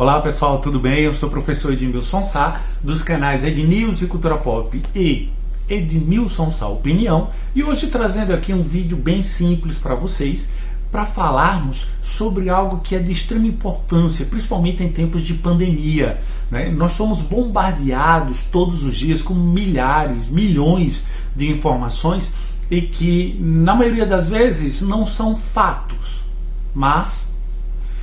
Olá pessoal, tudo bem? Eu sou o professor Edmilson Sá, dos canais Ednews e Cultura Pop e Edmilson Sá Opinião, e hoje trazendo aqui um vídeo bem simples para vocês, para falarmos sobre algo que é de extrema importância, principalmente em tempos de pandemia, né? Nós somos bombardeados todos os dias com milhares, milhões de informações e que, na maioria das vezes, não são fatos, mas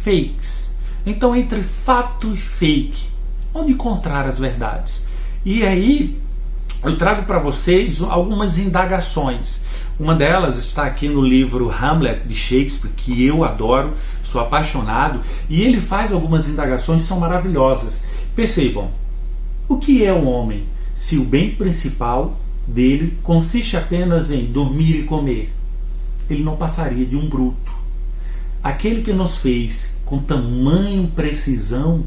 fakes. Então, entre fato e fake, onde encontrar as verdades? E aí, eu trago para vocês algumas indagações. Uma delas está aqui no livro Hamlet, de Shakespeare, que eu adoro, sou apaixonado, e ele faz algumas indagações que são maravilhosas. Percebam, o que é um homem se o bem principal dele consiste apenas em dormir e comer? Ele não passaria de um bruto. Aquele que nos fez com tamanha precisão,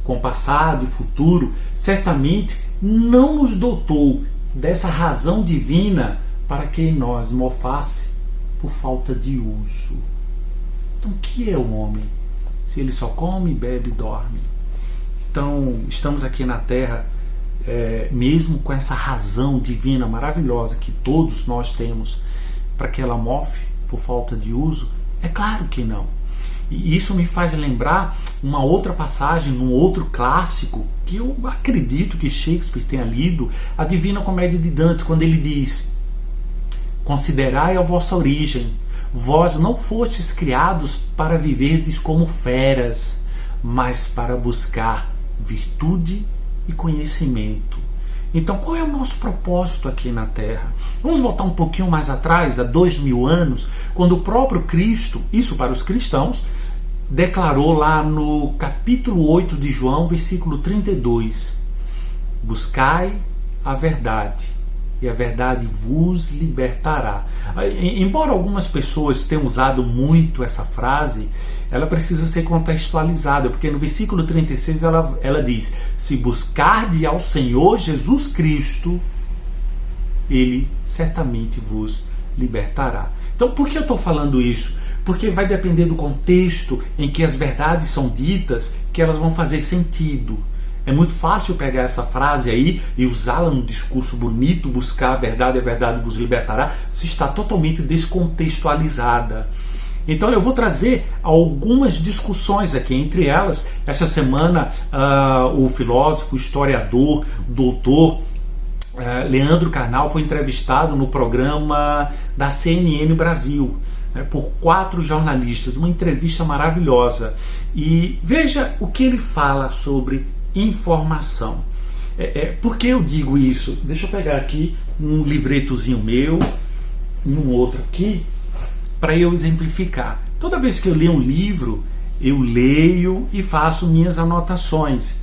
com passado e futuro, certamente não nos dotou dessa razão divina para que nós mofasse por falta de uso. Então, o que é o homem se ele só come, bebe e dorme? Então, estamos aqui na Terra, mesmo com essa razão divina maravilhosa que todos nós temos, para que ela mofe por falta de uso? É claro que não. E isso me faz lembrar uma outra passagem, num outro clássico, que eu acredito que Shakespeare tenha lido, a Divina Comédia de Dante, quando ele diz: considerai a vossa origem, vós não fostes criados para viverdes como feras, mas para buscar virtude e conhecimento. Então, qual é o nosso propósito aqui na Terra? Vamos voltar um pouquinho mais atrás, há 2000 anos, quando o próprio Cristo, isso para os cristãos, declarou lá no capítulo 8 de João, versículo 32, buscai a verdade, e a verdade vos libertará. Embora algumas pessoas tenham usado muito essa frase, ela precisa ser contextualizada, porque no versículo 36 ela diz: se buscarde ao Senhor Jesus Cristo, Ele certamente vos libertará. Então, por que eu estou falando isso? Porque vai depender do contexto em que as verdades são ditas, que elas vão fazer sentido. É muito fácil pegar essa frase aí e usá-la num discurso bonito, buscar a verdade vos libertará, se está totalmente descontextualizada. Então eu vou trazer algumas discussões aqui, entre elas, essa semana o filósofo, historiador, doutor Leandro Carnal foi entrevistado no programa da CNN Brasil, por 4 jornalistas, uma entrevista maravilhosa. E veja o que ele fala sobre informação. Por que eu digo isso? Deixa eu pegar aqui um livretozinho meu e um outro aqui, para eu exemplificar. Toda vez que eu leio um livro, eu leio e faço minhas anotações,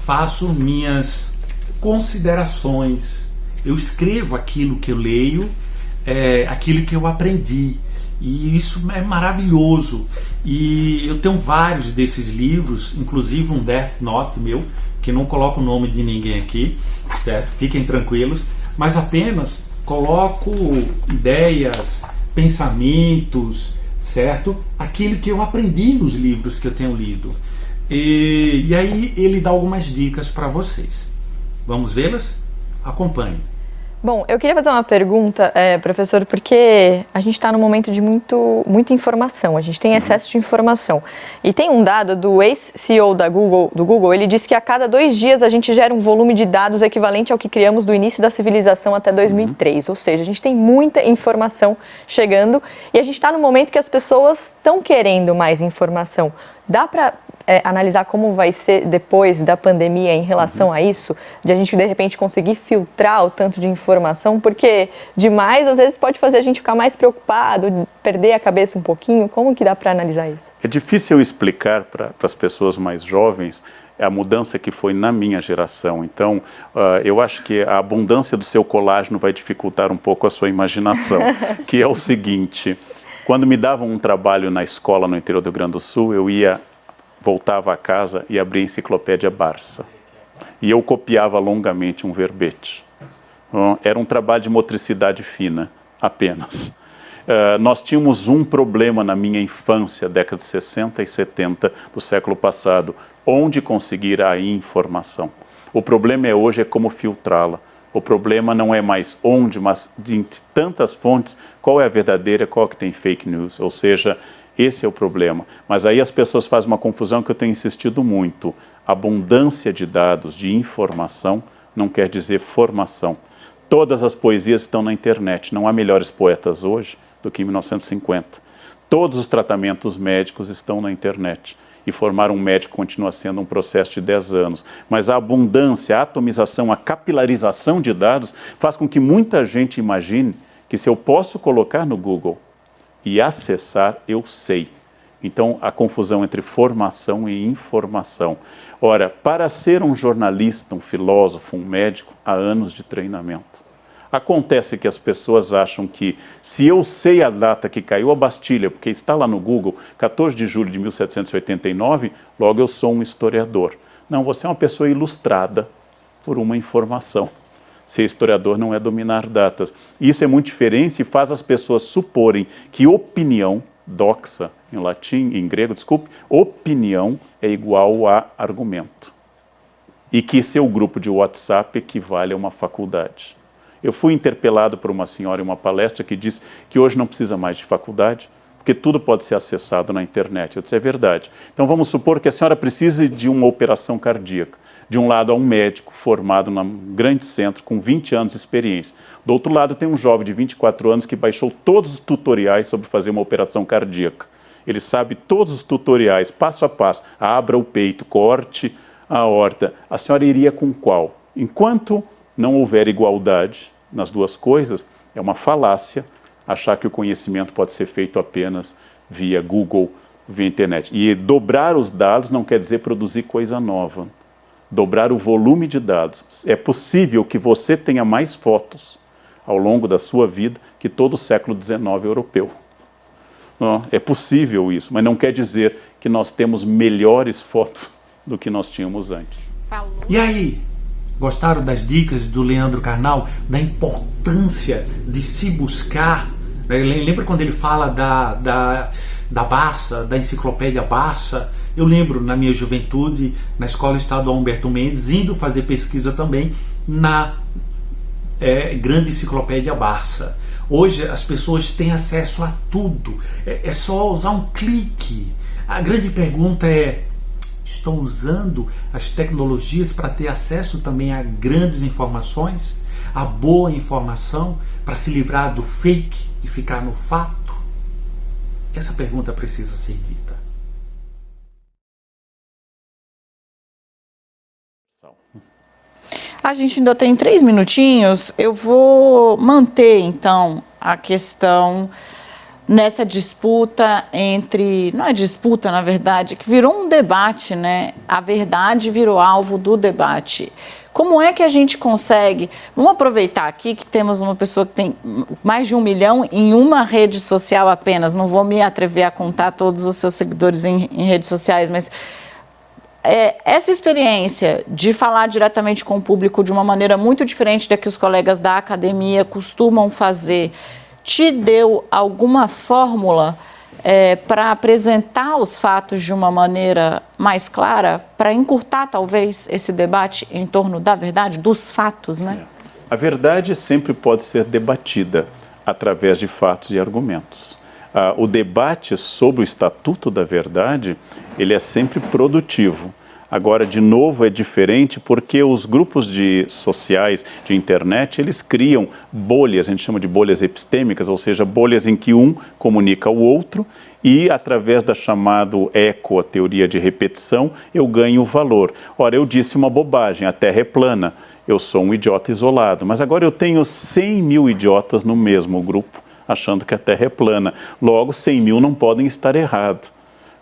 faço minhas considerações, eu escrevo aquilo que eu leio, aquilo que eu aprendi. E isso é maravilhoso. E eu tenho vários desses livros, inclusive um Death Note meu, que não coloco o nome de ninguém aqui, certo? Fiquem tranquilos, mas apenas coloco ideias, pensamentos, certo? Aquilo que eu aprendi nos livros que eu tenho lido. E aí ele dá algumas dicas para vocês. Vamos vê-las? Acompanhe. Bom, eu queria fazer uma pergunta, professor, porque a gente está num momento de muita informação, a gente tem excesso de informação. E tem um dado do ex-CEO do Google, ele disse que a cada 2 dias a gente gera um volume de dados equivalente ao que criamos do início da civilização até 2003. Ou seja, a gente tem muita informação chegando e a gente está num momento que as pessoas estão querendo mais informação. Dá para analisar como vai ser depois da pandemia em relação a isso, de a gente de repente conseguir filtrar o tanto de informação, porque demais às vezes pode fazer a gente ficar mais preocupado, perder a cabeça um pouquinho. Como que dá para analisar isso? É difícil explicar para as pessoas mais jovens a mudança que foi na minha geração. Então, eu acho que a abundância do seu colágeno vai dificultar um pouco a sua imaginação, que é o seguinte: quando me davam um trabalho na escola no interior do Rio Grande do Sul, eu voltava a casa e abria a enciclopédia Barça. E eu copiava longamente um verbete. Era um trabalho de motricidade fina, apenas. Nós tínhamos um problema na minha infância, década de 60 e 70 do século passado: onde conseguir a informação. O problema hoje é como filtrá-la. O problema não é mais onde, mas de tantas fontes, qual é a verdadeira, qual que tem fake news. Ou seja, esse é o problema. Mas aí as pessoas fazem uma confusão que eu tenho insistido muito. Abundância de dados, de informação, não quer dizer formação. Todas as poesias estão na internet. Não há melhores poetas hoje do que em 1950. Todos os tratamentos médicos estão na internet. E formar um médico continua sendo um processo de 10 anos. Mas a abundância, a atomização, a capilarização de dados faz com que muita gente imagine que se eu posso colocar no Google e acessar, eu sei. Então, a confusão entre formação e informação. Ora, para ser um jornalista, um filósofo, um médico, há anos de treinamento. Acontece que as pessoas acham que se eu sei a data que caiu a Bastilha, porque está lá no Google, 14 de julho de 1789, logo eu sou um historiador. Não, você é uma pessoa ilustrada por uma informação. Ser historiador não é dominar datas. Isso é muito diferente e faz as pessoas suporem que opinião, doxa em latim, em grego, desculpe, opinião é igual a argumento. E que seu grupo de WhatsApp equivale a uma faculdade. Eu fui interpelado por uma senhora em uma palestra que disse que hoje não precisa mais de faculdade, porque tudo pode ser acessado na internet. Eu disse, é verdade. Então vamos supor que a senhora precise de uma operação cardíaca. De um lado há um médico formado num grande centro com 20 anos de experiência. Do outro lado tem um jovem de 24 anos que baixou todos os tutoriais sobre fazer uma operação cardíaca. Ele sabe todos os tutoriais, passo a passo. Abra o peito, corte a aorta. A senhora iria com qual? Enquanto não houver igualdade nas duas coisas, é uma falácia achar que o conhecimento pode ser feito apenas via Google, via internet. E dobrar os dados não quer dizer produzir coisa nova. Dobrar o volume de dados. É possível que você tenha mais fotos ao longo da sua vida que todo o século XIX europeu. Não, é possível isso, mas não quer dizer que nós temos melhores fotos do que nós tínhamos antes. E aí? Gostaram das dicas do Leandro Carnal? Da importância de se buscar? Lembra quando ele fala da Barça, da enciclopédia Barça? Eu lembro na minha juventude, na Escola Estadual Humberto Mendes, indo fazer pesquisa também na grande enciclopédia Barça. Hoje as pessoas têm acesso a tudo. É só usar um clique. A grande pergunta é: estão usando as tecnologias para ter acesso também a grandes informações, a boa informação, para se livrar do fake e ficar no fato? Essa pergunta precisa ser dita. A gente ainda tem 3 minutinhos. Eu vou manter, então, a questão nessa disputa entre... Não é disputa, na verdade, que virou um debate, né? A verdade virou alvo do debate. Como é que a gente consegue... Vamos aproveitar aqui que temos uma pessoa que tem mais de 1 milhão em uma rede social apenas. Não vou me atrever a contar todos os seus seguidores em redes sociais, mas... essa experiência de falar diretamente com o público de uma maneira muito diferente da que os colegas da academia costumam fazer, te deu alguma fórmula para apresentar os fatos de uma maneira mais clara, para encurtar talvez esse debate em torno da verdade, dos fatos, né? A verdade sempre pode ser debatida através de fatos e argumentos. O debate sobre o Estatuto da Verdade, ele é sempre produtivo. Agora, de novo, é diferente porque os grupos sociais de internet, eles criam bolhas, a gente chama de bolhas epistêmicas, ou seja, bolhas em que um comunica ao outro e, através da chamada eco, a teoria de repetição, eu ganho valor. Ora, eu disse uma bobagem, a Terra é plana, eu sou um idiota isolado, mas agora eu tenho 100 mil idiotas no mesmo grupo, achando que a Terra é plana. Logo, 100 mil não podem estar errados.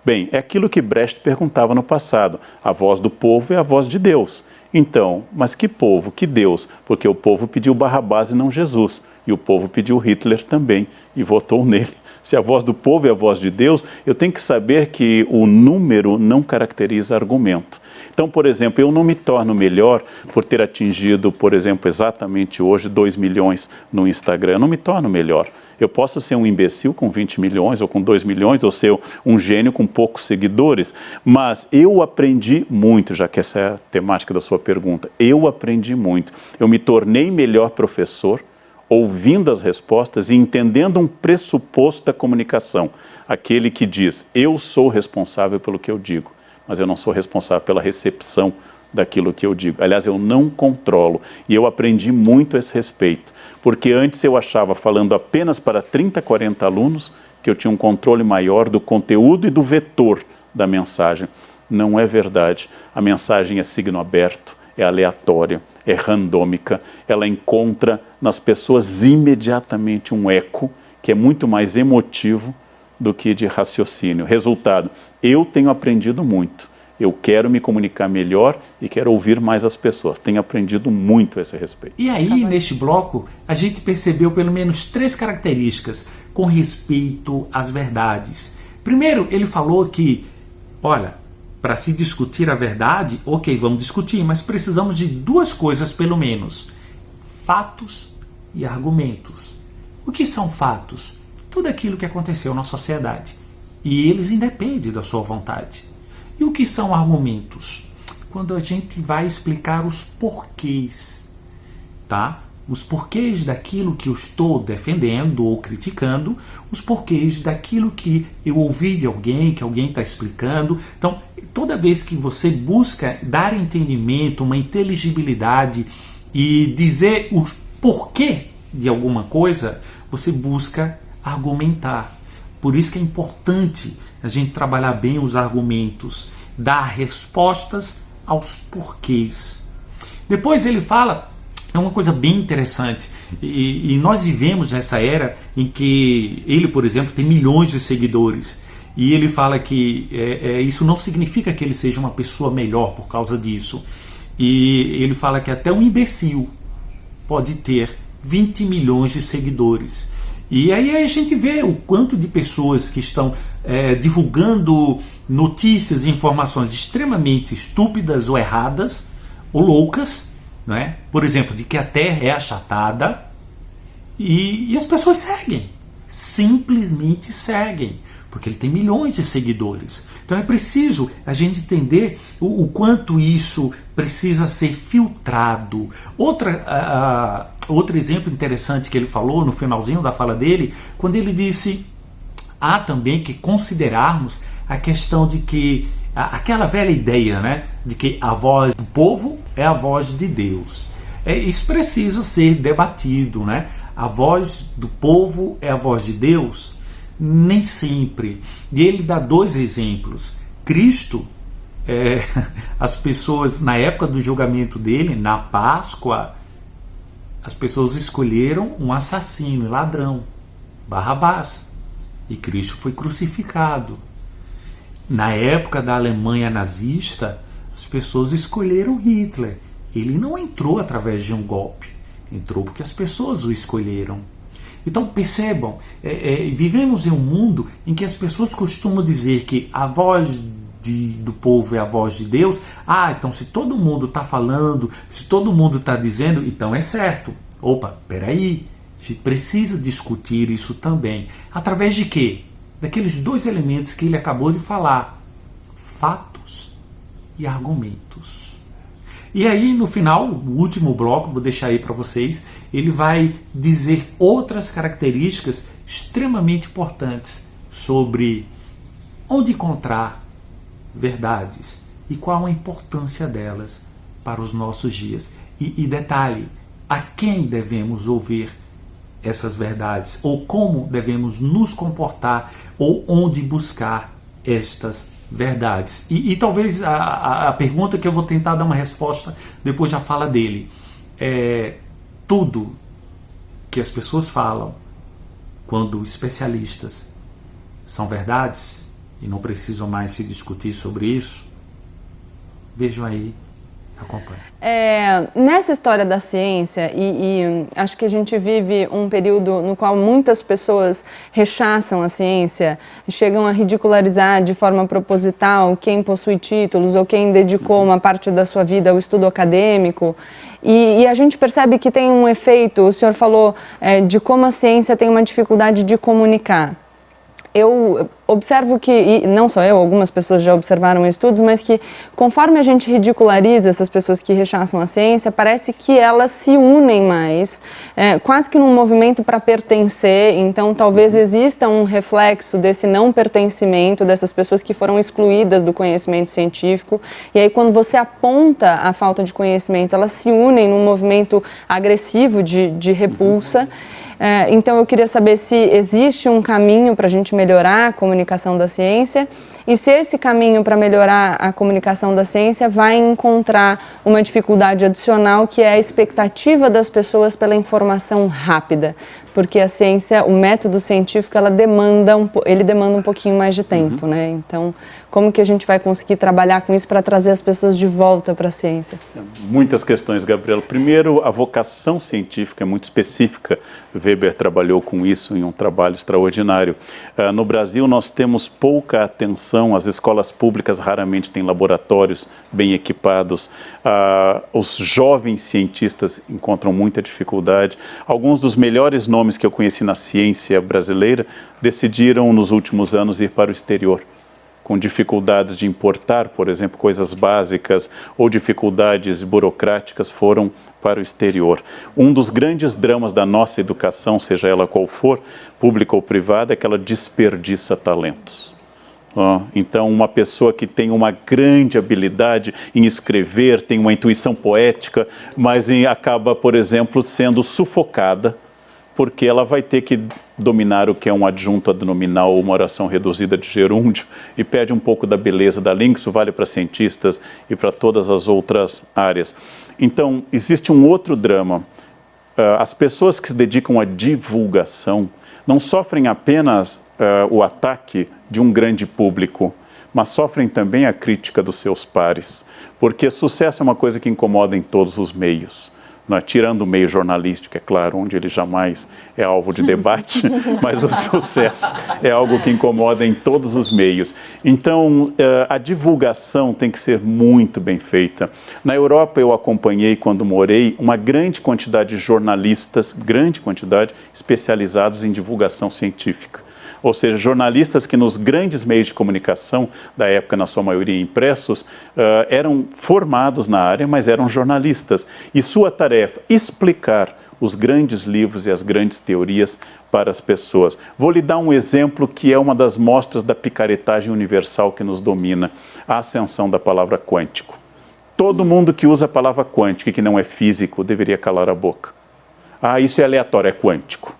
Bem, é aquilo que Brecht perguntava no passado. A voz do povo é a voz de Deus. Então, mas que povo, que Deus? Porque o povo pediu Barrabás e não Jesus. E o povo pediu Hitler também e votou nele. Se a voz do povo é a voz de Deus, eu tenho que saber que o número não caracteriza argumento. Então, por exemplo, eu não me torno melhor por ter atingido, por exemplo, exatamente hoje 2 milhões no Instagram. Eu não me torno melhor. Eu posso ser um imbecil com 20 milhões ou com 2 milhões, ou ser um gênio com poucos seguidores, mas eu aprendi muito, já que essa é a temática da sua pergunta. Eu aprendi muito. Eu me tornei melhor professor, ouvindo as respostas e entendendo um pressuposto da comunicação. Aquele que diz, eu sou responsável pelo que eu digo, mas eu não sou responsável pela recepção daquilo que eu digo. Aliás, eu não controlo. E eu aprendi muito a esse respeito. Porque antes eu achava, falando apenas para 30, 40 alunos, que eu tinha um controle maior do conteúdo e do vetor da mensagem. Não é verdade. A mensagem é signo aberto, é aleatória, é randômica. Ela encontra nas pessoas imediatamente um eco que é muito mais emotivo do que de raciocínio. Resultado, eu tenho aprendido muito. Eu quero me comunicar melhor e quero ouvir mais as pessoas. Tenho aprendido muito a esse respeito. E aí, neste bloco, a gente percebeu pelo menos 3 características com respeito às verdades. Primeiro, ele falou que, olha, para se discutir a verdade, ok, vamos discutir, mas precisamos de 2 coisas pelo menos: fatos e argumentos. O que são fatos? Tudo aquilo que aconteceu na sociedade. E eles independem da sua vontade. E o que são argumentos? Quando a gente vai explicar os porquês, tá? Os porquês daquilo que eu estou defendendo ou criticando, os porquês daquilo que eu ouvi de alguém, que alguém está explicando. Então, toda vez que você busca dar entendimento, uma inteligibilidade e dizer o porquê de alguma coisa, você busca argumentar. Por isso que é importante a gente trabalhar bem os argumentos, dar respostas aos porquês. Depois ele fala, é uma coisa bem interessante, e nós vivemos nessa era em que ele, por exemplo, tem milhões de seguidores, e ele fala que isso não significa que ele seja uma pessoa melhor por causa disso. E ele fala que até um imbecil pode ter 20 milhões de seguidores. E aí a gente vê o quanto de pessoas que estão divulgando notícias e informações extremamente estúpidas ou erradas ou loucas, não é? Por exemplo, de que a Terra é achatada, e as pessoas seguem, simplesmente seguem, porque ele tem milhões de seguidores. Então é preciso a gente entender o quanto isso precisa ser filtrado. Outro exemplo interessante que ele falou no finalzinho da fala dele, quando ele disse, há também que considerarmos a questão de que, aquela velha ideia, né, de que a voz do povo é a voz de Deus. Isso precisa ser debatido, né? A voz do povo é a voz de Deus? Nem sempre. E ele dá 2 exemplos. Cristo, as pessoas, na época do julgamento dele, na Páscoa, as pessoas escolheram um assassino e ladrão, Barrabás, e Cristo foi crucificado. Na época da Alemanha nazista, as pessoas escolheram Hitler. Ele não entrou através de um golpe, entrou porque as pessoas o escolheram. Então percebam, vivemos em um mundo em que as pessoas costumam dizer que a voz do povo é a voz de Deus. Então se todo mundo está falando, se todo mundo está dizendo, então é certo. Opa, peraí, a gente precisa discutir isso também. Através de quê? Daqueles 2 elementos que ele acabou de falar: fatos e argumentos. E aí no final, o último bloco, vou deixar aí para vocês, ele vai dizer outras características extremamente importantes sobre onde encontrar verdades e qual a importância delas para os nossos dias. E detalhe, a quem devemos ouvir essas verdades, ou como devemos nos comportar, ou onde buscar estas verdades. E talvez a pergunta que eu vou tentar dar uma resposta depois da fala dele é: tudo que as pessoas falam quando especialistas são verdades e não precisam mais se discutir sobre isso? Vejam aí a Acompanho. Nessa história da ciência, e acho que a gente vive um período no qual muitas pessoas rechaçam a ciência, chegam a ridicularizar de forma proposital quem possui títulos ou quem dedicou uma parte da sua vida ao estudo acadêmico. E a gente percebe que tem um efeito, o senhor falou de como a ciência tem uma dificuldade de comunicar. Eu observo que, e não só eu, algumas pessoas já observaram estudos, mas que conforme a gente ridiculariza essas pessoas que rechaçam a ciência, parece que elas se unem mais, quase que num movimento para pertencer. Então talvez exista um reflexo desse não pertencimento, dessas pessoas que foram excluídas do conhecimento científico, e aí quando você aponta a falta de conhecimento, elas se unem num movimento agressivo de repulsa. Então eu queria saber se existe um caminho para a gente melhorar a comunicação da ciência e se esse caminho para melhorar a comunicação da ciência vai encontrar uma dificuldade adicional, que é a expectativa das pessoas pela informação rápida, porque a ciência, o método científico, ele demanda um pouquinho mais de tempo, né? Então, como que a gente vai conseguir trabalhar com isso para trazer as pessoas de volta para a ciência? Muitas questões, Gabriela. Primeiro, a vocação científica é muito específica. Weber trabalhou com isso em um trabalho extraordinário. No Brasil, nós temos pouca atenção, as escolas públicas raramente têm laboratórios bem equipados, os jovens cientistas encontram muita dificuldade. Alguns dos melhores nomes que eu conheci na ciência brasileira decidiram, nos últimos anos, ir para o exterior, com dificuldades de importar, por exemplo, coisas básicas ou dificuldades burocráticas, foram para o exterior. Um dos grandes dramas da nossa educação, seja ela qual for, pública ou privada, é que ela desperdiça talentos. Então, uma pessoa que tem uma grande habilidade em escrever, tem uma intuição poética, mas acaba, por exemplo, sendo sufocada, porque ela vai ter que dominar o que é um adjunto adnominal ou uma oração reduzida de gerúndio e perde um pouco da beleza da língua. Isso vale para cientistas e para todas as outras áreas. Então, existe um outro drama. As pessoas que se dedicam à divulgação não sofrem apenas o ataque de um grande público, mas sofrem também a crítica dos seus pares, porque sucesso é uma coisa que incomoda em todos os meios. Tirando o meio jornalístico, é claro, onde ele jamais é alvo de debate, mas o sucesso é algo que incomoda em todos os meios. Então, a divulgação tem que ser muito bem feita. Na Europa, eu acompanhei, quando morei, uma grande quantidade de jornalistas, especializados em divulgação científica. Ou seja, jornalistas que nos grandes meios de comunicação, da época na sua maioria impressos, eram formados na área, mas eram jornalistas. E sua tarefa, explicar os grandes livros e as grandes teorias para as pessoas. Vou lhe dar um exemplo que é uma das mostras da picaretagem universal que nos domina, a ascensão da palavra quântico. Todo mundo que usa a palavra quântico e que não é físico deveria calar a boca. Isso é aleatório, é quântico.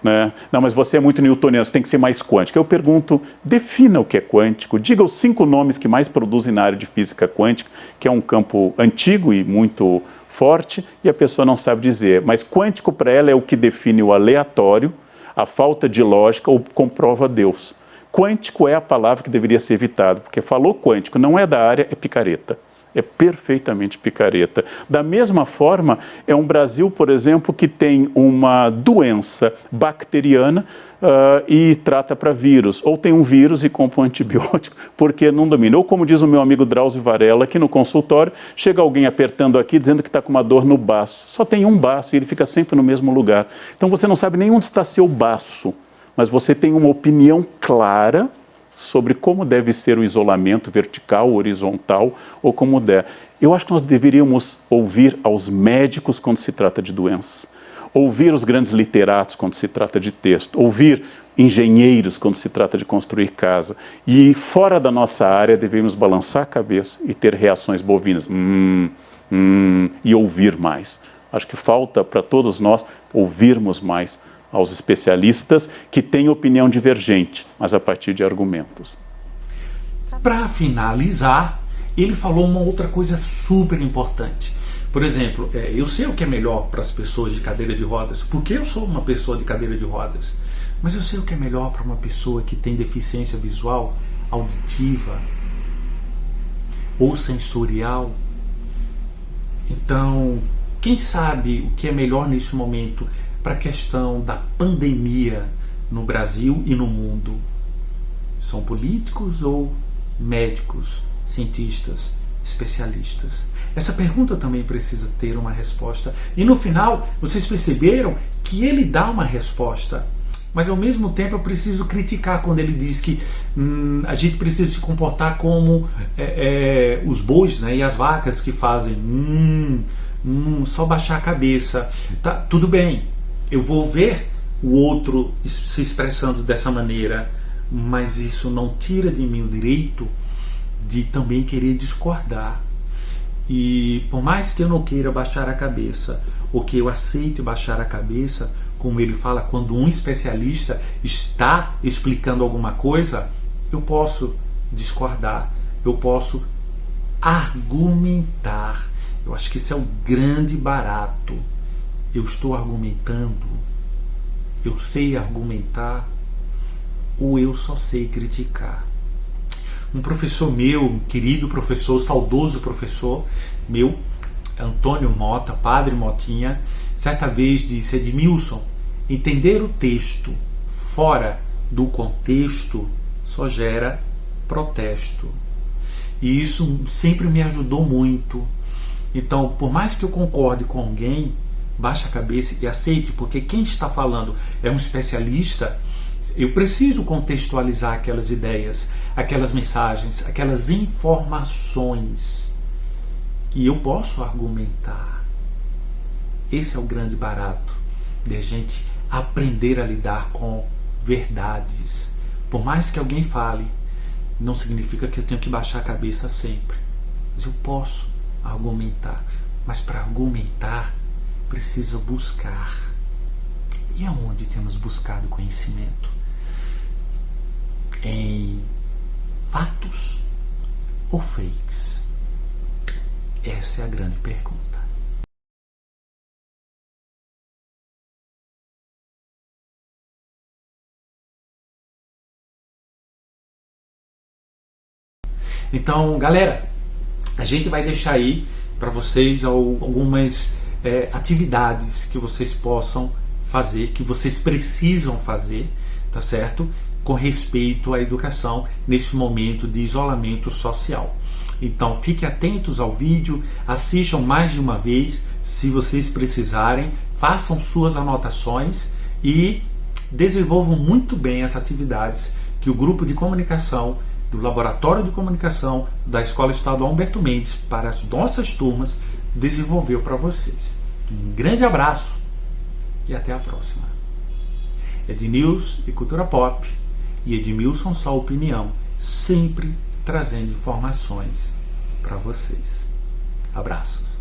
Né? Não, mas você é muito newtoniano, você tem que ser mais quântico. Eu pergunto, defina o que é quântico, diga os 5 nomes que mais produzem na área de física quântica, que é um campo antigo e muito forte, e a pessoa não sabe dizer. Mas quântico para ela é o que define o aleatório, a falta de lógica ou comprova Deus. Quântico é a palavra que deveria ser evitada, porque falou quântico, não é da área, é picareta. É perfeitamente picareta. Da mesma forma, é um Brasil, por exemplo, que tem uma doença bacteriana e trata para vírus. Ou tem um vírus e compra um antibiótico, porque não domina. Ou como diz o meu amigo Drauzio Varela, aqui no consultório, chega alguém apertando aqui, dizendo que está com uma dor no baço. Só tem um baço e ele fica sempre no mesmo lugar. Então você não sabe nem onde está seu baço, mas você tem uma opinião clara sobre como deve ser o isolamento vertical, horizontal, ou como der. Eu acho que nós deveríamos ouvir aos médicos quando se trata de doença, ouvir os grandes literatos quando se trata de texto, ouvir engenheiros quando se trata de construir casa. E fora da nossa área devemos balançar a cabeça e ter reações bovinas. E ouvir mais. Acho que falta para todos nós ouvirmos mais aos especialistas que têm opinião divergente, mas a partir de argumentos. Para finalizar, ele falou uma outra coisa super importante. Por exemplo, eu sei o que é melhor para as pessoas de cadeira de rodas, porque eu sou uma pessoa de cadeira de rodas, mas eu sei o que é melhor para uma pessoa que tem deficiência visual, auditiva ou sensorial. Então, quem sabe o que é melhor nesse momento para a questão da pandemia no Brasil e no mundo? São políticos ou médicos, cientistas, especialistas? Essa pergunta também precisa ter uma resposta. E no final, vocês perceberam que ele dá uma resposta. Mas ao mesmo tempo eu preciso criticar quando ele diz que a gente precisa se comportar como os bois, né, e as vacas que fazem só baixar a cabeça. Tá, tudo bem, eu vou ver o outro se expressando dessa maneira, mas isso não tira de mim o direito de também querer discordar. E por mais que eu não queira baixar a cabeça, ou que eu aceite baixar a cabeça, como ele fala, quando um especialista está explicando alguma coisa, eu posso discordar, eu posso argumentar. Eu acho que esse é o grande barato. Eu estou argumentando, eu sei argumentar, ou eu só sei criticar. Um professor meu, um querido professor, saudoso professor meu, Antônio Mota, Padre Motinha, certa vez disse: Edmilson, entender o texto fora do contexto só gera protesto. E isso sempre me ajudou muito. Então, por mais que eu concorde com alguém, baixe a cabeça e aceite, porque quem está falando é um especialista. Eu preciso contextualizar aquelas ideias, aquelas mensagens, aquelas informações. E eu posso argumentar. Esse é o grande barato de a gente aprender a lidar com verdades. Por mais que alguém fale, não significa que eu tenho que baixar a cabeça sempre. Mas eu posso argumentar. Mas para argumentar, precisa buscar. E aonde temos buscado conhecimento? Em fatos ou fakes? Essa é a grande pergunta. Então, galera, a gente vai deixar aí para vocês algumas atividades que vocês possam fazer, que vocês precisam fazer, tá certo? Com respeito à educação nesse momento de isolamento social. Então fiquem atentos ao vídeo, assistam mais de uma vez se vocês precisarem, façam suas anotações e desenvolvam muito bem as atividades que o grupo de comunicação do Laboratório de Comunicação da Escola Estadual Humberto Mendes para as nossas turmas desenvolveu para vocês. Um grande abraço e até a próxima. Ednews e Cultura Pop e Edmilson Só Opinião, sempre trazendo informações para vocês. Abraços.